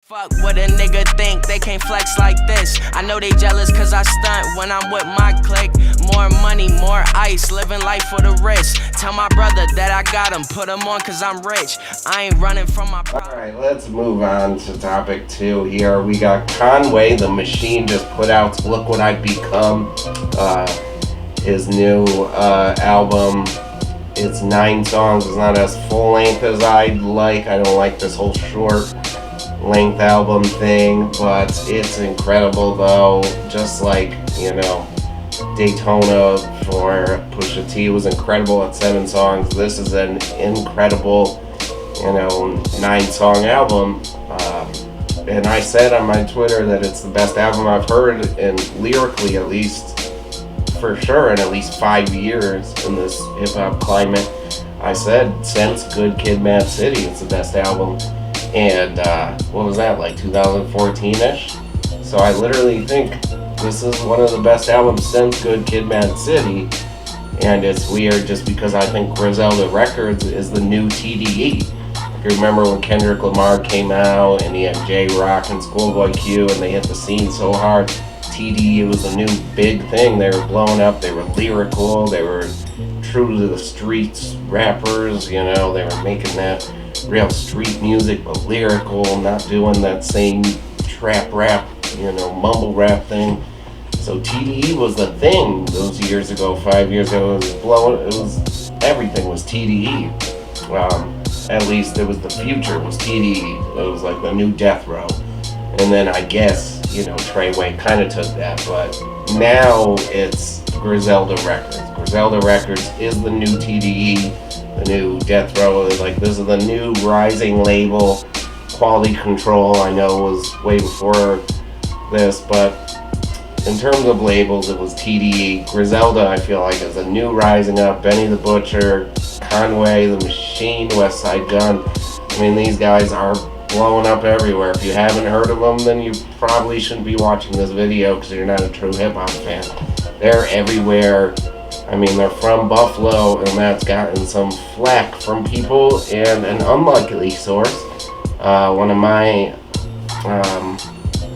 Fuck what a nigga think, they can't flex like this. I know they jealous cause I stunt when I'm with my clique. More money, more ice, living life for the risk. Tell my brother that I got him, put him on cause I'm rich. I ain't running from my problem. Alright, let's move on to topic 2 here. We got Conway, the Machine, just put out Look What I've Become. His new album. It's 9 songs, it's not as full length as I'd like. I don't like this whole short length album thing, but it's incredible though. Just like, you know, Daytona for Pusha T was incredible at 7 songs. This is an incredible, you know, 9-song album. And I said on my Twitter that it's the best album I've heard, and lyrically at least, for sure, in at least 5 years in this hip-hop climate. I said since Good Kid, Mad City, it's the best album. And what was that, like 2014-ish? So I literally think this is one of the best albums since Good Kid, Mad City. And it's weird just because I think Griselda Records is the new TDE. I remember when Kendrick Lamar came out and he had J-Rock and Schoolboy Q and they hit the scene so hard. TDE was a new big thing. They were blowing up, they were lyrical, they were true to the streets rappers, you know, they were making that real street music but lyrical, not doing that same trap rap, you know, mumble rap thing. So TDE was the thing those years ago, 5 years ago. It was blowing, it was, everything was TDE. At least it was the future was TDE. It was like the new Death Row. And then I guess, you know, Treyway kind of took that, but now it's Griselda Records. Griselda Records is the new TDE, the new Death Row. Like, this is the new rising label. Quality Control, I know, was way before this, but in terms of labels, it was TDE. Griselda, I feel like, is a new rising up. Benny the Butcher, Conway, The Machine, West Side Gun. I mean, these guys are blowing up everywhere. If you haven't heard of them, then you probably shouldn't be watching this video because you're not a true hip-hop fan. They're everywhere. I mean, they're from Buffalo, and that's gotten some flack from people, and an unlikely source. One of my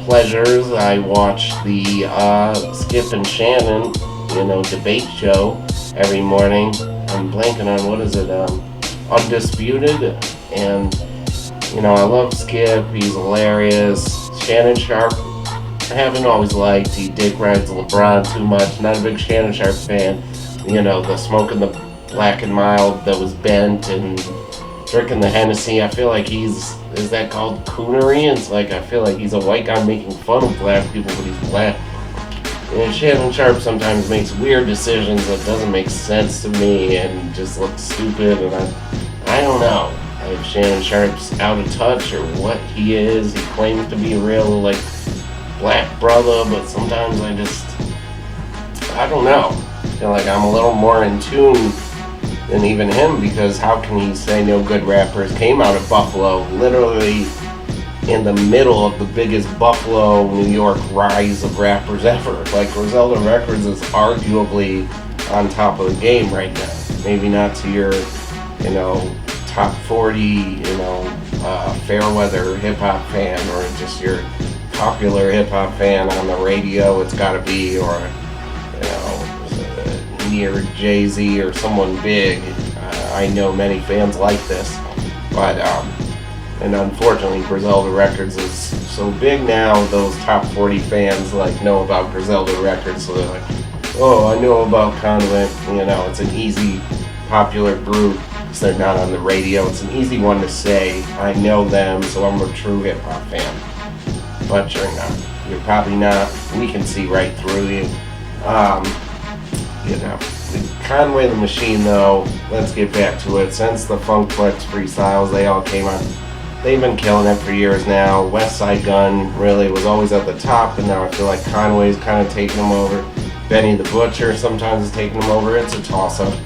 pleasures, I watch the Skip and Shannon, you know, debate show every morning. I'm blanking on, what is it, Undisputed, and you know, I love Skip, he's hilarious. Shannon Sharpe, I haven't always liked. He dick rides LeBron too much. Not a big Shannon Sharpe fan. You know, the smoking the Black and Mild that was bent and drinking the Hennessy. I feel like is that called coonery? It's like, I feel like he's a white guy making fun of black people, but he's black. And Shannon Sharpe sometimes makes weird decisions that doesn't make sense to me and just looks stupid, and I don't know if Shannon Sharpe's out of touch or what he is. He claims to be a real, like, black brother, but sometimes I don't know. I feel like I'm a little more in tune than even him, because how can he say no good rappers came out of Buffalo, literally in the middle of the biggest Buffalo, New York rise of rappers ever. Like, Griselda Records is arguably on top of the game right now. Maybe not to your, you know, top 40, you know, fair-weather hip-hop fan, or just your popular hip-hop fan on the radio, it's gotta be, or, you know, near Jay-Z or someone big. I know many fans like this, but, and unfortunately Griselda Records is so big now, those top 40 fans, like, know about Griselda Records, so they're like, oh, I know about Conway, you know, it's an easy, popular group. They're not on the radio. It's an easy one to say. I know them, so I'm a true hip-hop fan. But you're not. You're probably not. We can see right through you. You know. Conway the Machine, though, let's get back to it. Since the Funk Flex freestyles, they all came on. They've been killing it for years now. West Side Gun really was always at the top, and now I feel like Conway's kind of taking them over. Benny the Butcher sometimes is taking them over. It's a toss-up.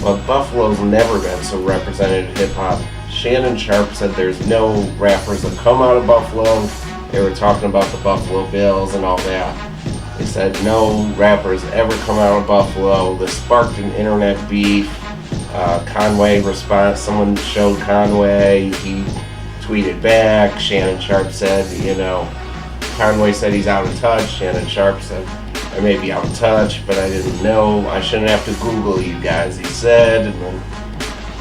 But Buffalo's never been so represented in hip-hop. Shannon Sharpe said there's no rappers that come out of Buffalo. They were talking about the Buffalo Bills and all that. They said no rappers ever come out of Buffalo. This sparked an internet beef. Conway response, someone showed Conway, he tweeted back. Shannon Sharpe said, Conway said he's out of touch. Shannon Sharpe said, I may be out of touch, but I didn't know. I shouldn't have to Google you guys, he said. And then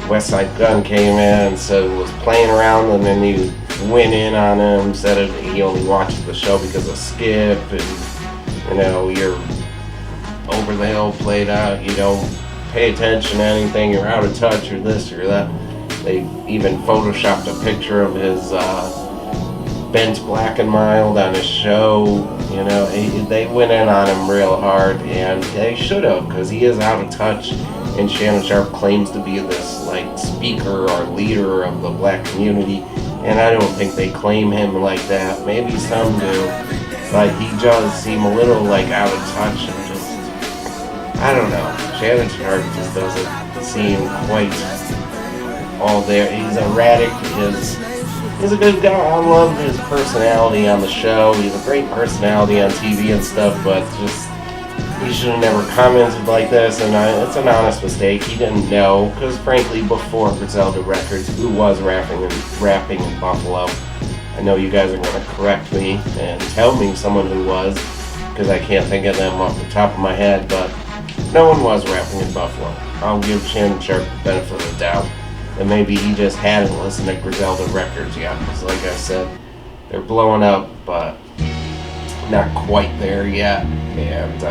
West Side Gun came in and said it was playing around, and then he went in on him, said he only watches the show because of Skip, and you're over the hill, played out, you don't pay attention to anything, you're out of touch, or this or that. They even photoshopped a picture of his bent black and mild on his show. They went in on him real hard, and they should have, because he is out of touch, and Shannon Sharpe claims to be this speaker or leader of the black community, and I don't think they claim him like that. Maybe some do, but he does seem a little out of touch, and just, I don't know. Shannon Sharpe just doesn't seem quite all there. He's erratic. He's a good guy. I love his personality on the show. He's a great personality on TV and stuff, but just, he should have never commented like this, and it's an honest mistake. He didn't know, because frankly, before Griselda Records, who was rapping in Buffalo? I know you guys are going to correct me and tell me someone who was, because I can't think of them off the top of my head, but no one was rapping in Buffalo. I'll give Shannon Sharpe the benefit of the doubt. And maybe he just hadn't listened to Griselda Records yet, because like I said, they're blowing up, but not quite there yet. And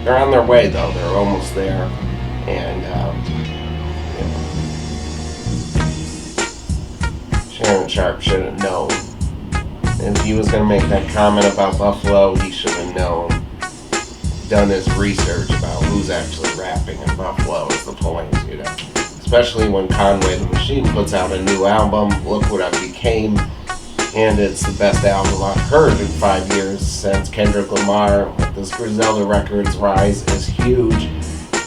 they're on their way, though. They're almost there. And Shannon Sharpe should have known. If he was going to make that comment about Buffalo, he should have known. Done his research about who's actually rapping in Buffalo is the point, Especially when Conway the Machine puts out a new album, Look What I Became, and it's the best album I've heard in 5 years since Kendrick Lamar. This Griselda Records rise is huge.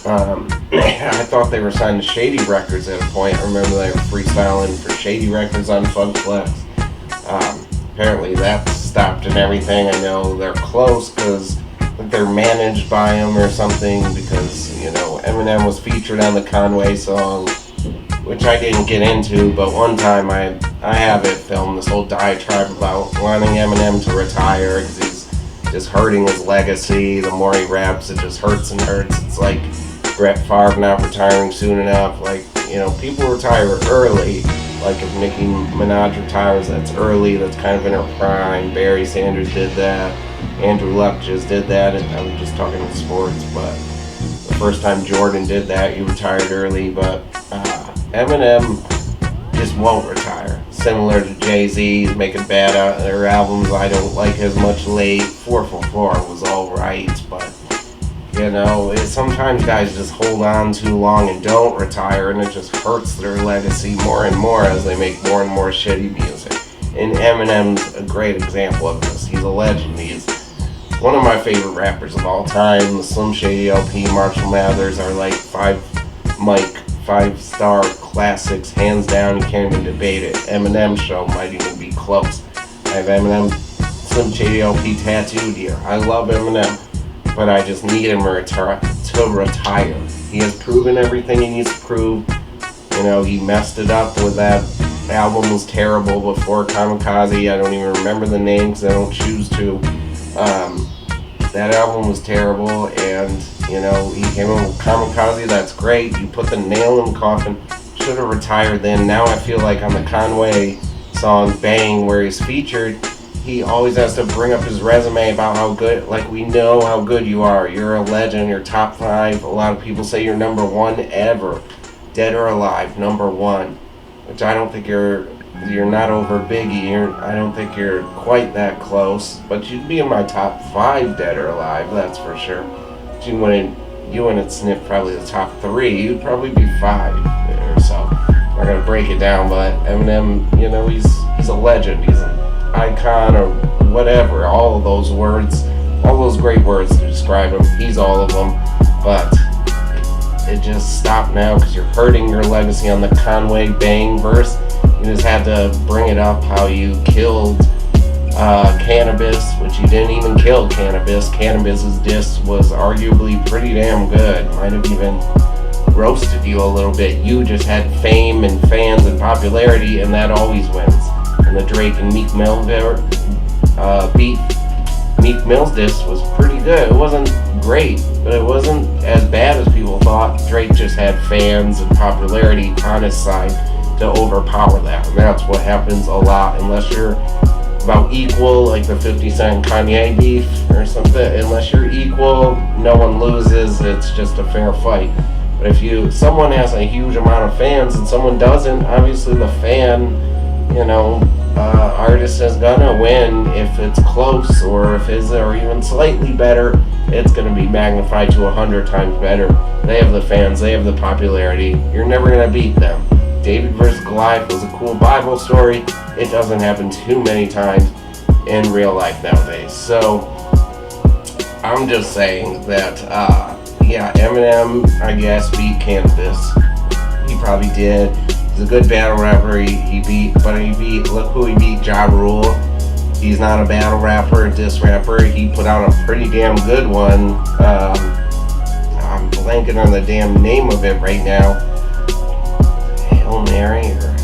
I thought they were signed to Shady Records at a point. I remember they were freestyling for Shady Records on Funk Flex. Apparently that stopped and everything. I know they're close because they're managed by him or something, because Eminem was featured on the Conway song, which I didn't get into, but one time I have it filmed, this whole diatribe about wanting Eminem to retire because he's just hurting his legacy. The more he raps, it just hurts and hurts. It's like Brett Favre not retiring soon enough. People retire early. Like if Nicki Minaj retires, that's early, that's kind of in her prime. Barry Sanders did that. Andrew Luck just did that, and I'm just talking in sports, but the first time Jordan did that, he retired early, but Eminem just won't retire. Similar to Jay-Z, he's making bad their albums I don't like as much late. 444 was alright, but sometimes guys just hold on too long and don't retire, and it just hurts their legacy more and more as they make more and more shitty music. And Eminem's a great example of this. He's a legend. He's one of my favorite rappers of all time. The Slim Shady LP, Marshall Mathers are like 5-star classics, hands down. You can't even debate it. Eminem show might even be close. I have Eminem Slim Shady LP tattooed here. I love Eminem, but I just need him to retire. He has proven everything he needs to prove. He messed it up with that album was terrible before Kamikaze. I don't even remember the name because I don't choose to. That album was terrible, and he came in with Kamikaze. That's great. You put the nail in the coffin. Should have retired then. Now I feel like on the Conway song Bang, where he's featured, he always has to bring up his resume about how good, we know how good you are. You're a legend. You're top 5. A lot of people say you're number 1 ever, dead or alive, number 1, which I don't think you're not over Biggie. I don't think you're quite that close, but you'd be in my top 5 dead or alive, that's for sure. But you wouldn't sniff probably the top 3. You'd probably be 5 there. So I'm not gonna break it down, but Eminem, he's a legend. He's an icon or whatever. All of those words, all those great words to describe him. He's all of them, but it just stopped now because you're hurting your legacy on the Conway Bang verse. You just had to bring it up how you killed Cannabis, which you didn't even kill Cannabis. Cannabis's diss was arguably pretty damn good. Might have even roasted you a little bit. You just had fame and fans and popularity, and that always wins. And the Drake and Meek Mill beat. Meek Mill's diss was pretty good. It wasn't great, but it wasn't as bad as people thought. Drake just had fans and popularity on his side to overpower that, and that's what happens a lot. Unless you're about equal, like the 50 Cent Kanye beef or something, unless you're equal, no one loses. It's just a fair fight. But if someone has a huge amount of fans and someone doesn't, obviously the fan, artist is gonna win. If it's close, or if his are even slightly better, it's gonna be magnified to 100 times better. They have the fans, they have the popularity. You're never gonna beat them. David versus Goliath was a cool Bible story. It doesn't happen too many times in real life nowadays. So I'm just saying that, Eminem, I guess, beat Cannabis. He probably did. He's a good battle rapper. Look who he beat, Ja Rule. He's not a battle rapper, a diss rapper. He put out a pretty damn good one. I'm blanking on the damn name of it right now. Hail Mary, or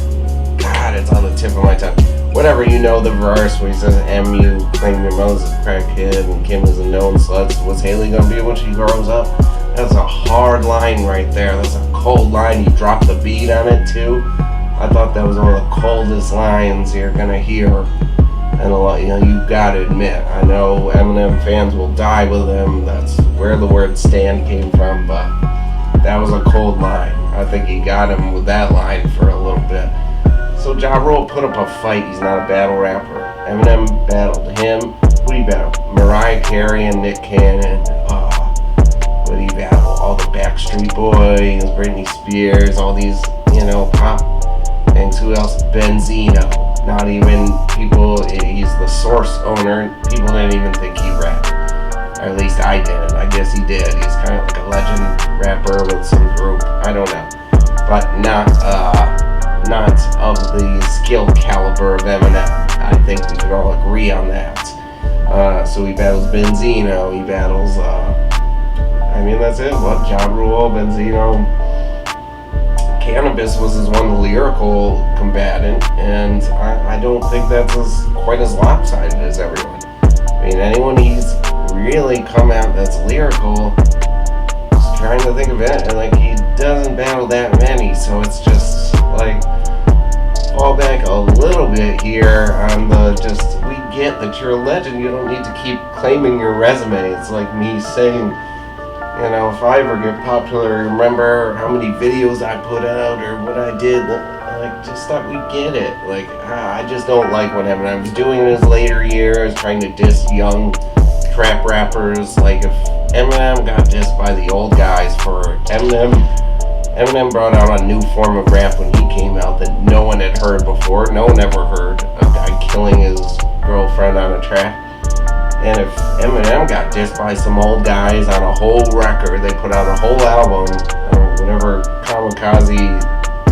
God, it's on the tip of my tongue. Whatever, the verse where he says, "M.U. claimed your mother's a crackhead and Kim is a known slut. What's Haley gonna be when she grows up?" That's a hard line right there. That's a cold line. You drop the beat on it too. I thought that was one of the coldest lines you're gonna hear. And a lot, you gotta admit, I know Eminem fans will die with him. That's where the word "stand" came from, but that was a cold line. I think he got him with that line for a little bit. So Ja Rule put up a fight. He's not a battle rapper. Eminem battled him. Who did he battle? Mariah Carey and Nick Cannon. What did he battle? All the Backstreet Boys, Britney Spears, all these, pop things. Who else? Benzino. Not even people, he's the Source owner. People didn't even think he rapped. Or at least I didn't. I guess he did. He's kind of like a legend rapper with some group. I don't know. But not of the skill caliber of Eminem. I think we can all agree on that. So he battles Benzino. He battles, that's it. What? Ja Rule, Benzino. Cannabis was his one lyrical combatant, and I don't think that's quite as lopsided as everyone. Anyone he's really come out that's lyrical, just trying to think of it, and he doesn't battle that many, so it's just fall back a little bit here on we get that you're a legend. You don't need to keep claiming your resume. It's like me saying, if I ever get popular, remember how many videos I put out or what I did. Just thought we get it. I just don't like what Eminem was doing in his later years, trying to diss young trap rappers. If Eminem got dissed by the old guys for Eminem brought out a new form of rap when he came out that no one had heard before. No one ever heard a guy killing his girlfriend on a track. And if Eminem got dissed by some old guys on a whole record, they put out a whole album, whatever kamikaze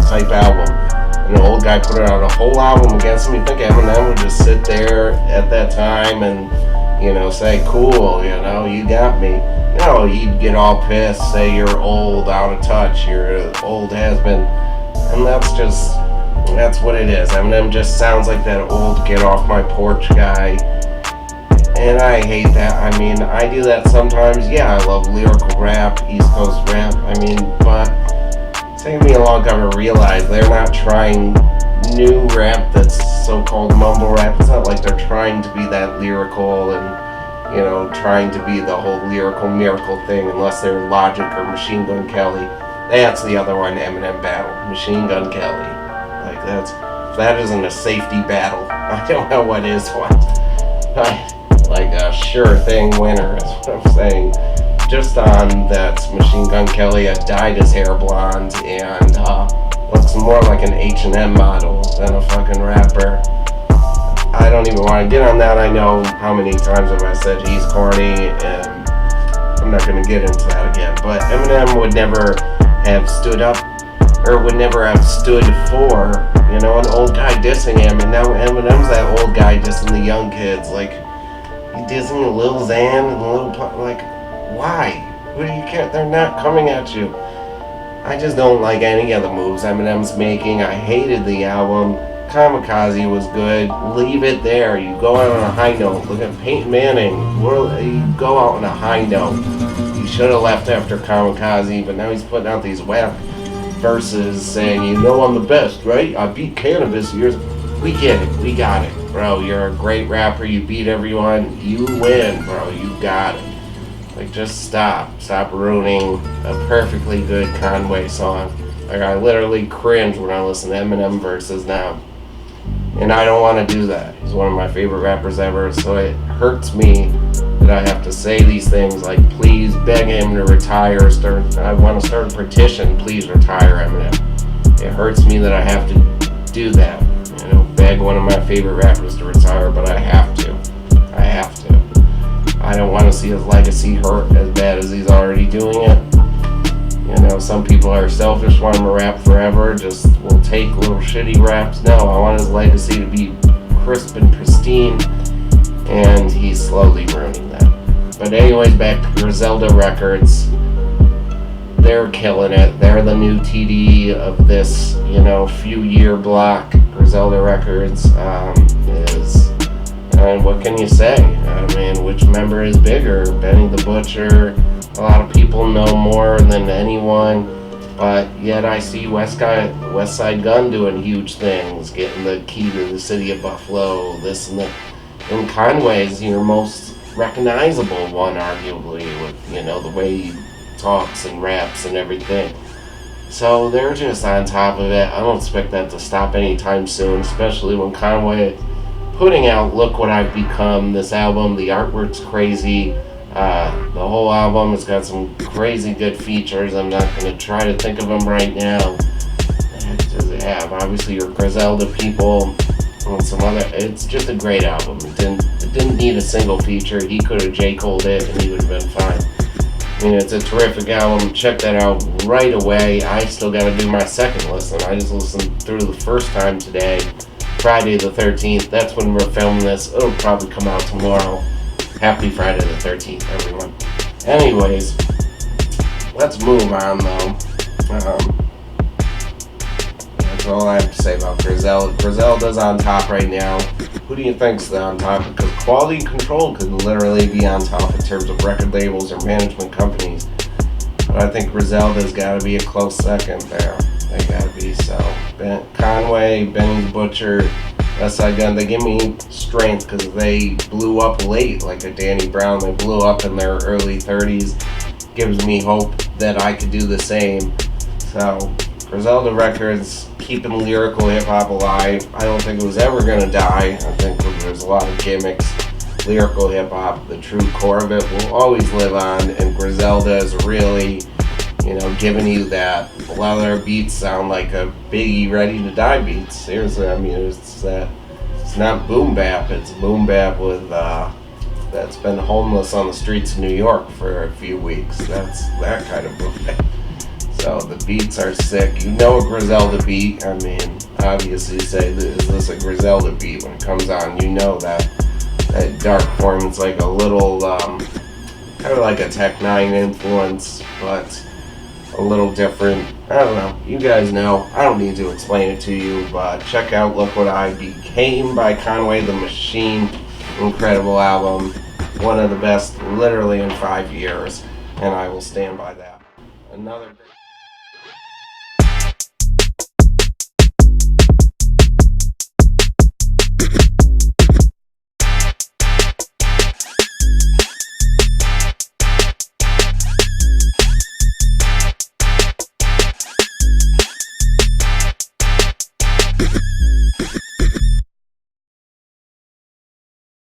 type album, and the old guy put out a whole album against him, you think Eminem would just sit there at that time and, say, cool, you got me. No, he'd get all pissed, say you're old, out of touch, you're an old has-been. And that's what it is. Eminem just sounds like that old get off my porch guy. And I hate that. I do that sometimes. Yeah, I love lyrical rap, East Coast rap. But it's taken me a long time to realize they're not trying new rap that's so-called mumble rap. It's not like they're trying to be that lyrical and, trying to be the whole lyrical miracle thing, unless they're Logic or Machine Gun Kelly. That's the other one Eminem battled, Machine Gun Kelly. If that isn't a safety battle, I don't know what is one. A sure thing winner is what I'm saying. Just on that, Machine Gun Kelly had dyed his hair blonde and looks more like an H&M model than a fucking rapper. I don't even want to get on that. I know how many times have I said he's corny, and I'm not going to get into that again. But Eminem would never have stood up, or would never have stood for, an old guy dissing him, and now Eminem's that old guy dissing the young kids. He dissing Lil Xan and Lil Pump. Why? Who do you care? They're not coming at you. I just don't like any of the moves Eminem's making. I hated the album. Kamikaze was good. Leave it there. You go out on a high note. Look at Peyton Manning. You go out on a high note. You should have left after Kamikaze, but now he's putting out these whack verses saying, you know I'm the best, right? I beat Cannabis years. We get it. We got it. Bro, you're a great rapper. You beat everyone. You win, bro. You got it. Like, just stop. Stop ruining a perfectly good Conway song. Like, I literally cringe when I listen to Eminem verses now. And I don't want to do that. He's one of my favorite rappers ever, so it hurts me that I have to say these things like, please beg him to retire. I want to start a petition, please retire Eminem. It hurts me that I have to do that. You know, beg one of my favorite rappers to retire, but I have to. I have to. I don't want to see his legacy hurt as bad as he's already doing it. You know, some people are selfish, want him to rap forever, just will take little shitty raps. No, I want his legacy to be crisp and pristine, and he's slowly ruining that. But anyways, back to Griselda Records. They're killing it. They're the new TD of this, few-year block. Griselda Records and what can you say? I mean, which member is bigger? Benny the Butcher. A lot of people know more than anyone, but yet I see West Side Gun doing huge things, getting the key to the city of Buffalo, this and that. And Conway's your most recognizable one, arguably, with, the way he talks and raps and everything. So they're just on top of it. I don't expect that to stop anytime soon, especially when Conway putting out Look What I've Become, this album. The artwork's crazy. The whole album has got some crazy good features. I'm not going to try to think of them right now. Does it have? Obviously, your Griselda people and some other. It's just a great album. It didn't need a single feature. He could have J. Coled it and he would have been fine. I mean, it's a terrific album. Check that out right away. I still got to do my second listen. I just listened through the first time today, Friday the 13th. That's when we're filming this. It'll probably come out tomorrow. Happy Friday the 13th, everyone. Anyways, let's move on, though. That's all I have to say about Griselda. Griselda's on top right now. Who do you think's on top? Because Quality Control could literally be on top in terms of record labels or management companies. But I think Griselda's got to be a close second there. They got to be. So, Conway, Benny the Butcher, West Side Gun, they give me strength because they blew up late, like a Danny Brown. They blew up in their early 30s. Gives me hope that I could do the same. So, Griselda Records, keeping lyrical hip-hop alive. I don't think it was ever going to die. I think there's a lot of gimmicks. Lyrical hip-hop, the true core of it, will always live on, and Griselda is really, giving you that. A lot of their beats sound like a Biggie Ready to Die beats. Seriously, I mean, it's not boom bap, it's boom bap with, that's been homeless on the streets of New York for a few weeks. That's that kind of boom bap. So the beats are sick. You know a Griselda beat. I mean, obviously say, is this a Griselda beat? When it comes on, you know that dark form is like a little, kind of like a Tech 9 influence, but a little different. I don't know. You guys know. I don't need to explain it to you, but check out Look What I Became by Conway the Machine. Incredible album. One of the best literally in 5 years, and I will stand by that. Another